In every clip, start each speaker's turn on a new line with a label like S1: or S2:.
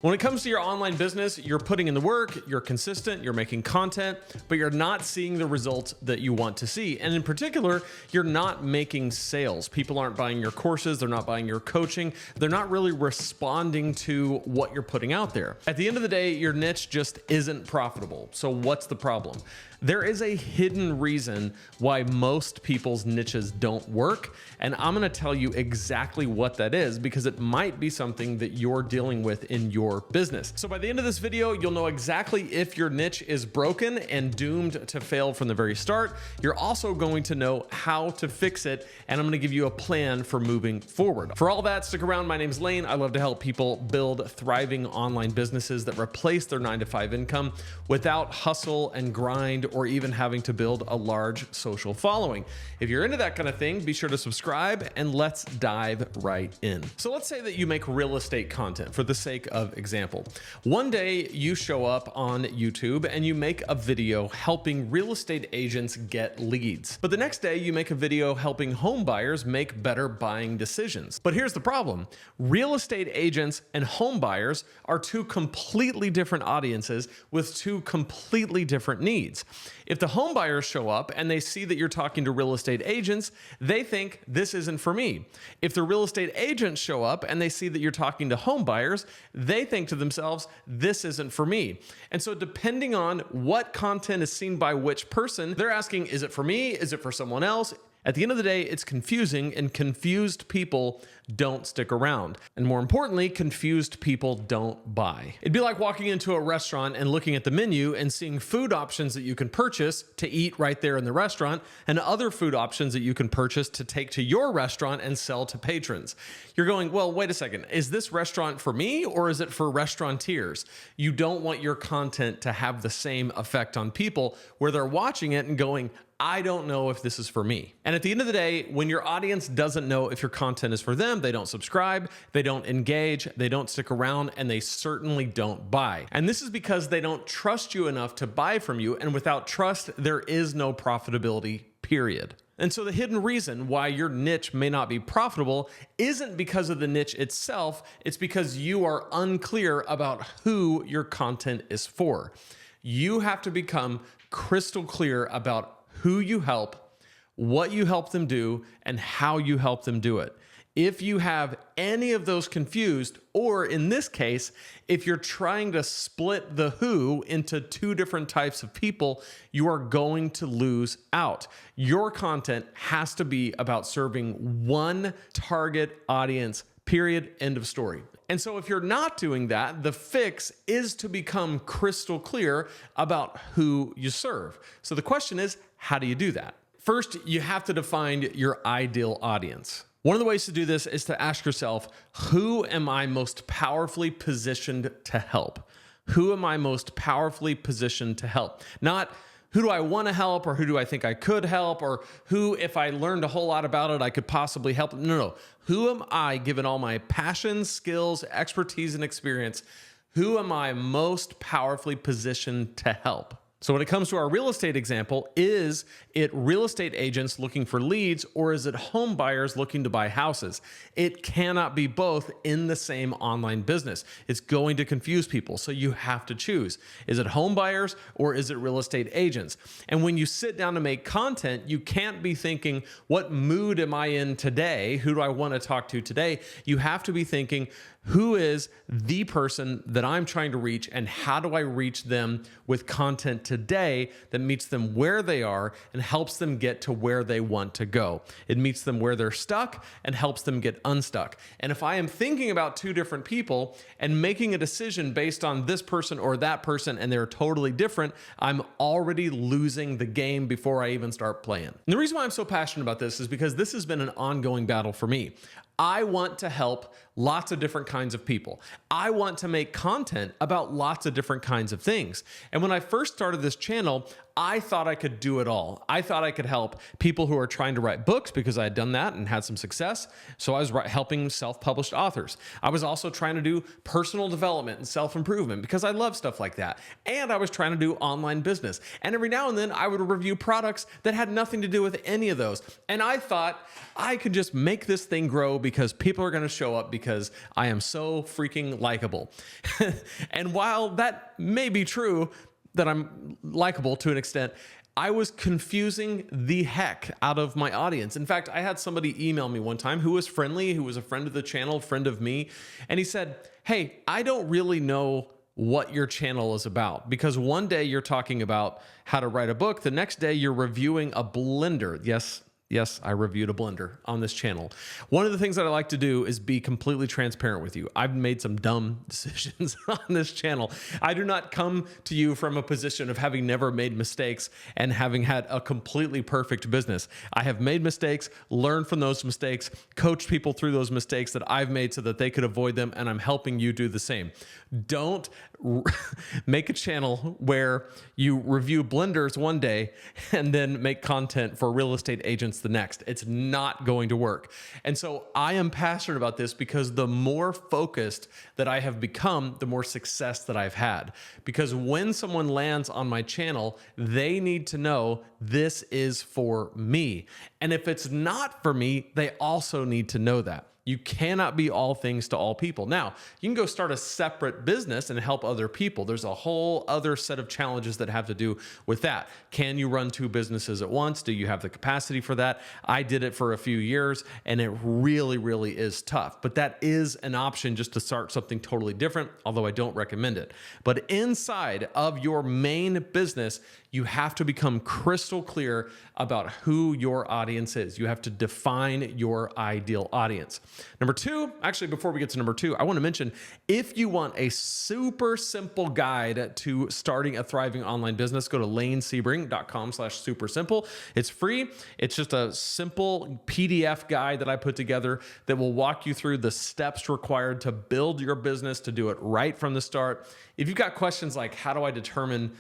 S1: When it comes to your online business, you're putting in the work, you're consistent, you're making content, but you're not seeing the results that you want to see. And in particular, you're not making sales. People aren't buying your courses, they're not buying your coaching, they're not really responding to what you're putting out there. At the end of the day, your niche just isn't profitable. So what's the problem? There is a hidden reason why most people's niches don't work, and I'm gonna tell you exactly what that is because it might be something that you're dealing with in your business. So by the end of this video, you'll know exactly if your niche is broken and doomed to fail from the very start. You're also going to know how to fix it, and I'm gonna give you a plan for moving forward. For all that, stick around. My name's Lane. I love to help people build thriving online businesses that replace their 9-to-5 income without hustle and grind or even having to build a large social following. If you're into that kind of thing, be sure to subscribe and let's dive right in. So let's say that you make real estate content for the sake of example. One day you show up on YouTube and you make a video helping real estate agents get leads. But the next day you make a video helping home buyers make better buying decisions. But here's the problem. Real estate agents and home buyers are two completely different audiences with two completely different needs. If the home buyers show up and they see that you're talking to real estate agents, they think this isn't for me. If the real estate agents show up and they see that you're talking to home buyers, they think to themselves, this isn't for me. And so depending on what content is seen by which person, they're asking, is it for me? Is it for someone else? At the end of the day, it's confusing, and confused people don't stick around. And more importantly, confused people don't buy. It'd be like walking into a restaurant and looking at the menu and seeing food options that you can purchase to eat right there in the restaurant and other food options that you can purchase to take to your restaurant and sell to patrons. You're going, well, wait a second. Is this restaurant for me or is it for restaurateurs? You don't want your content to have the same effect on people where they're watching it and going, I don't know if this is for me. And at the end of the day, when your audience doesn't know if your content is for them, they don't subscribe, they don't engage, they don't stick around, and they certainly don't buy. And this is because they don't trust you enough to buy from you. And without trust, there is no profitability, period. And so the hidden reason why your niche may not be profitable isn't because of the niche itself, it's because you are unclear about who your content is for. You have to become crystal clear about who you help, what you help them do, and how you help them do it. If you have any of those confused, or in this case, if you're trying to split the who into two different types of people, you are going to lose out. Your content has to be about serving one target audience, period, end of story. And so if you're not doing that, the fix is to become crystal clear about who you serve. So the question is, how do you do that? First, you have to define your ideal audience. One of the ways to do this is to ask yourself, who am I most powerfully positioned to help? Who am I most powerfully positioned to help? Not who do I want to help, or who do I think I could help, or who, if I learned a whole lot about it, I could possibly help. No. Who am I, given all my passions, skills, expertise, and experience, who am I most powerfully positioned to help? So when it comes to our real estate example, is it real estate agents looking for leads, or is it home buyers looking to buy houses? It cannot be both in the same online business. It's going to confuse people, so you have to choose. Is it home buyers or is it real estate agents? And when you sit down to make content, you can't be thinking, what mood am I in today? Who do I want to talk to today? You have to be thinking, who is the person that I'm trying to reach, and how do I reach them with content today that meets them where they are and helps them get to where they want to go? It meets them where they're stuck and helps them get unstuck. And if I am thinking about two different people and making a decision based on this person or that person, and they're totally different, I'm already losing the game before I even start playing. And the reason why I'm so passionate about this is because this has been an ongoing battle for me. I want to help lots of different kinds of people. I want to make content about lots of different kinds of things. And when I first started this channel, I thought I could do it all. I thought I could help people who are trying to write books because I had done that and had some success. So I was helping self-published authors. I was also trying to do personal development and self-improvement because I love stuff like that. And I was trying to do online business. And every now and then I would review products that had nothing to do with any of those. And I thought I could just make this thing grow because people are going to show up because I am so freaking likable. And while that may be true, that I'm likable to an extent, I was confusing the heck out of my audience. In fact, I had somebody email me one time who was friendly, who was a friend of the channel, friend of me. And he said, hey, I don't really know what your channel is about, because one day you're talking about how to write a book. The next day you're reviewing a blender. Yes, I reviewed a blender on this channel. One of the things that I like to do is be completely transparent with you. I've made some dumb decisions on this channel. I do not come to you from a position of having never made mistakes and having had a completely perfect business. I have made mistakes, learned from those mistakes, coached people through those mistakes that I've made so that they could avoid them, and I'm helping you do the same. Don't make a channel where you review blenders one day and then make content for real estate agents the next. It's not going to work. And so I am passionate about this because the more focused that I have become, the more success that I've had. Because when someone lands on my channel, they need to know this is for me. And if it's not for me, they also need to know that. You cannot be all things to all people. Now, you can go start a separate business and help other people. There's a whole other set of challenges that have to do with that. Can you run two businesses at once? Do you have the capacity for that? I did it for a few years, and it really, really is tough. But that is an option, just to start something totally different, although I don't recommend it. But inside of your main business, you have to become crystal clear about who your audience is. You have to define your ideal audience. Number two, actually, before we get to number two, I want to mention, if you want a super simple guide to starting a thriving online business, go to lanesebring.com/super simple. It's free. It's just a simple PDF guide that I put together that will walk you through the steps required to build your business, to do it right from the start. If you've got questions like, how do I determine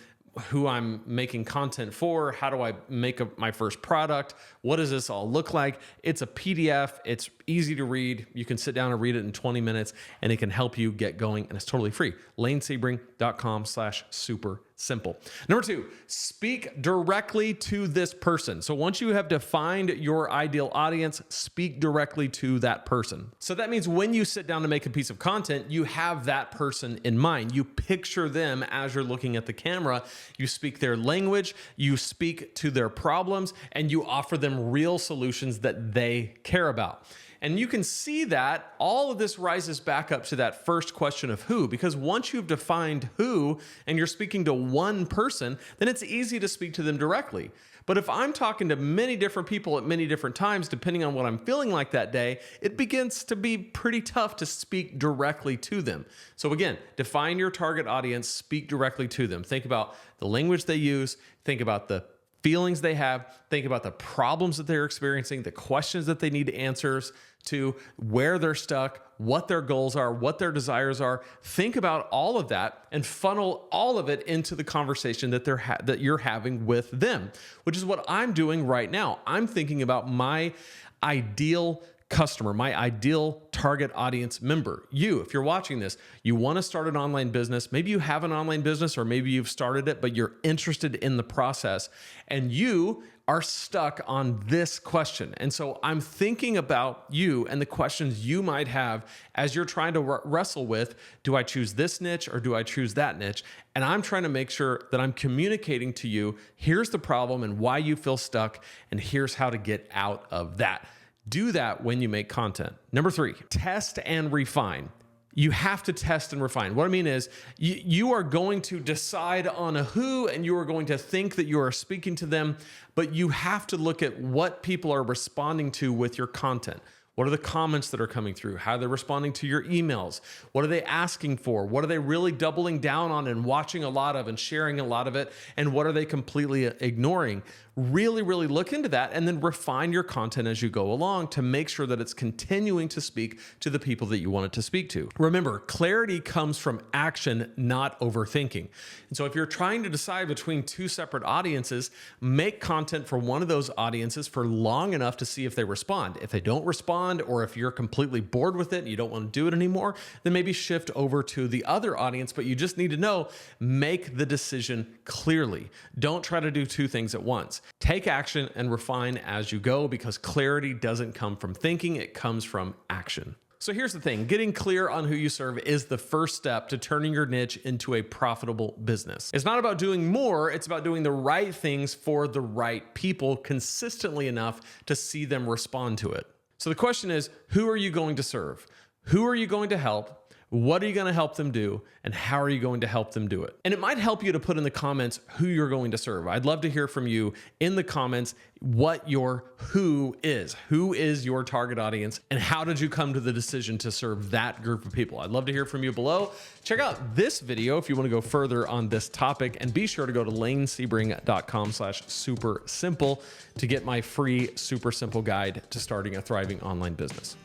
S1: who I'm making content for? How do I make my first product? What does this all look like? It's a PDF. It's easy to read. You can sit down and read it in 20 minutes, and it can help you get going, and it's totally free. lanesebring.com/super simple. Number two, speak directly to this person. So once you have defined your ideal audience, speak directly to that person. So that means when you sit down to make a piece of content, you have that person in mind. You picture them as you're looking at the camera. You speak their language, you speak to their problems, and you offer them real solutions that they care about. And you can see that all of this rises back up to that first question of who, because once you've defined who and you're speaking to one person, then it's easy to speak to them directly. But if I'm talking to many different people at many different times, depending on what I'm feeling like that day, it begins to be pretty tough to speak directly to them. So again, define your target audience, speak directly to them. Think about the language they use, think about the feelings they have, think about the problems that they're experiencing, the questions that they need answers to, where they're stuck, what their goals are, what their desires are. Think about all of that and funnel all of it into the conversation that you're having with them, which is what I'm doing right now. I'm thinking about my ideal customer, my ideal target audience member. You, if you're watching this, you want to start an online business. Maybe you have an online business, or maybe you've started it, but you're interested in the process, and you are stuck on this question. And so I'm thinking about you and the questions you might have as you're trying to wrestle with, do I choose this niche or do I choose that niche? And I'm trying to make sure that I'm communicating to you, here's the problem and why you feel stuck, and here's how to get out of that. Do that when you make content. Number three, test and refine. You have to test and refine. What I mean is you are going to decide on a who, and you are going to think that you are speaking to them, but you have to look at what people are responding to with your content. What are the comments that are coming through? How are they responding to your emails? What are they asking for? What are they really doubling down on and watching a lot of and sharing a lot of it? And what are they completely ignoring? Really, really look into that, and then refine your content as you go along to make sure that it's continuing to speak to the people that you want it to speak to. Remember, clarity comes from action, not overthinking. And so if you're trying to decide between two separate audiences, make content for one of those audiences for long enough to see if they respond. If they don't respond, or if you're completely bored with it and you don't want to do it anymore, then maybe shift over to the other audience. But you just need to know, make the decision clearly. Don't try to do two things at once. Take action and refine as you go, because clarity doesn't come from thinking, it comes from action. So here's the thing, getting clear on who you serve is the first step to turning your niche into a profitable business. It's not about doing more, it's about doing the right things for the right people consistently enough to see them respond to it. So the question is, who are you going to serve? Who are you going to help? What are you going to help them do? And how are you going to help them do it? And it might help you to put in the comments who you're going to serve. I'd love to hear from you in the comments what your who is. Who is your target audience? And how did you come to the decision to serve that group of people? I'd love to hear from you below. Check out this video if you want to go further on this topic, and be sure to go to lanesebring.com/super simple to get my free super simple guide to starting a thriving online business.